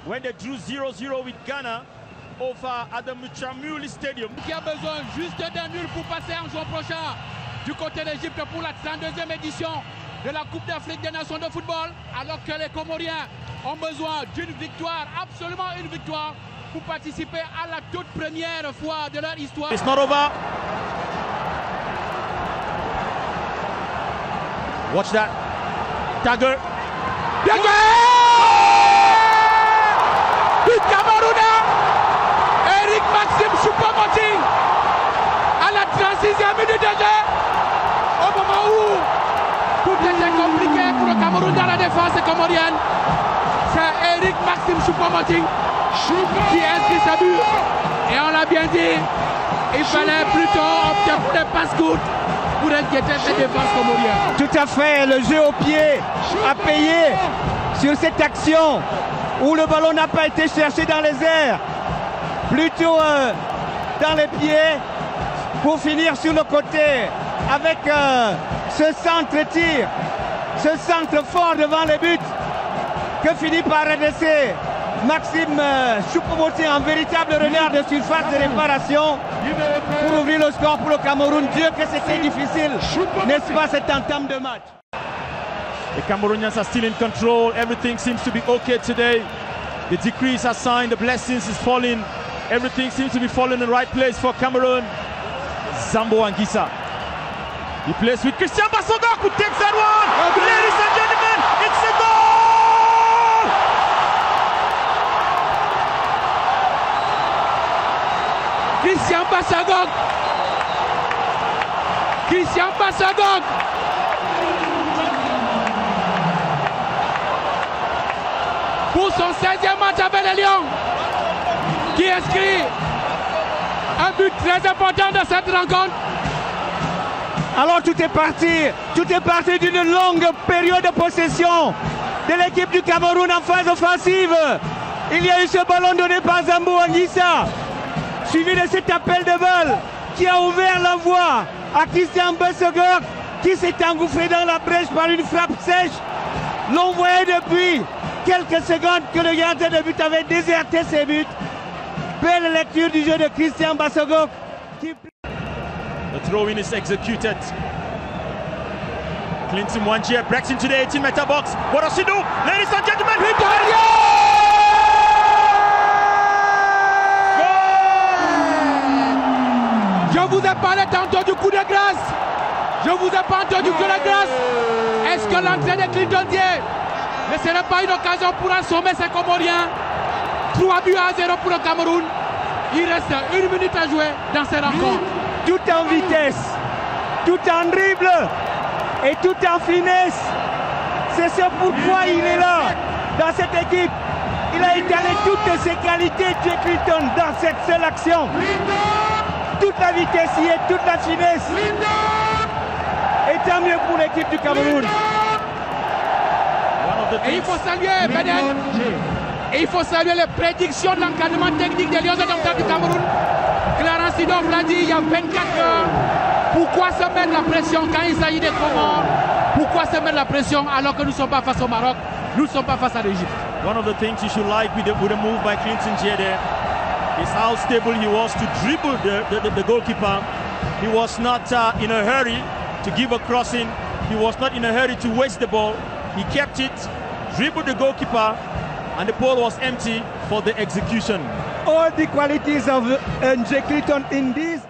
when they drew 0-0 with Ghana over at the Muchamuli Stadium. Qui a besoin juste d'un nul pour passer en juin prochain du côté d'Égypte pour la 32e édition de la Coupe d'Afrique des Nations de football, alors que les Comoriens ont besoin d'une victoire, absolument une victoire, pour participer à la toute première fois de leur histoire. It's not over. Watch that. Dagger. But Camerounais, Eric Maxime Choupo-Moting à la 36e minute de jeu, au moment où tout était compliqué pour le Cameroun dans la défense comorienne. C'est Eric Maxime Choupo-Moting qui inscrit sa but. Et on l'a bien dit, il fallait plutôt opter pour des passes courtes pour inquiéter cette défense comorienne. Tout à fait, le jeu au pied a payé sur cette action où le ballon n'a pas été cherché dans les airs, plutôt dans les pieds pour finir sur le côté avec ce centre-tir, ce centre fort devant les buts que finit par redresser Maxime Choupo-Moting, un véritable renard de surface de réparation pour ouvrir le score pour le Cameroun. Dieu que c'était difficile, n'est-ce pas, cette entame de match. The Cameroonians are still in control. Everything seems to be okay today. The decrees are signed, the blessings is falling. Everything seems to be falling in the right place for Cameroon. Zambo Anguissa. He plays with Christian Bassogok who takes that one. Ladies and gentlemen, it's a goal! Christian Bassogok. Christian Bassogok. Pour son 16e match avec les Lions, qui inscrit un but très important dans cette rencontre. Alors tout est parti d'une longue période de possession de l'équipe du Cameroun en phase offensive. Il y a eu ce ballon donné par Zambo Anguissa, suivi de cet appel de balle qui a ouvert la voie à Christian Bassogok, qui s'est engouffré dans la brèche par une frappe sèche. L'on voyait depuis quelques secondes que le gardien de but avait déserté ses buts. Belle lecture du jeu de Christian Bassogok. The throw-in is executed. Clinton Wanjier breaks into the 18-meter box. What does he do? Ladies and gentlemen, Je vous ai parlé tantôt du coup de grâce. Je vous ai pas entendu que la grâce. Est-ce que l'entrée de Clinton Dier ne serait pas une occasion pour assommer ces Comoriens? 3 buts à 0 pour le Cameroun. Il reste 1 minute à jouer dans ces rencontres. Tout en vitesse, tout en dribble et tout en finesse. C'est ce pourquoi il est là, dans cette équipe. Il a étalé toutes ses qualités, Jay Clinton, dans cette seule action. Toute la vitesse y est, toute la finesse. Et tant mieux pour l'équipe du Cameroun. Et il faut saluer Beden. Et il faut saluer les prédictions de l'encadrement technique des Lions indomptables du Cameroun. Clarence Seedorf l'a dit il y a 24 heures. Pourquoi se mettre la pression quand il s'agit des Comores? Pourquoi se mettre la pression alors que nous ne sommes pas face au Maroc? Nous ne sommes pas face à l'Égypte. one of the things you should like with the move by Clinton Dier there is how stable he was to dribble the goalkeeper. He was not in a hurry to give a crossing. He was not in a hurry to waste the ball. He kept it, dribbled the goalkeeper, and the ball was empty for the execution. All the qualities of Jay Clinton in this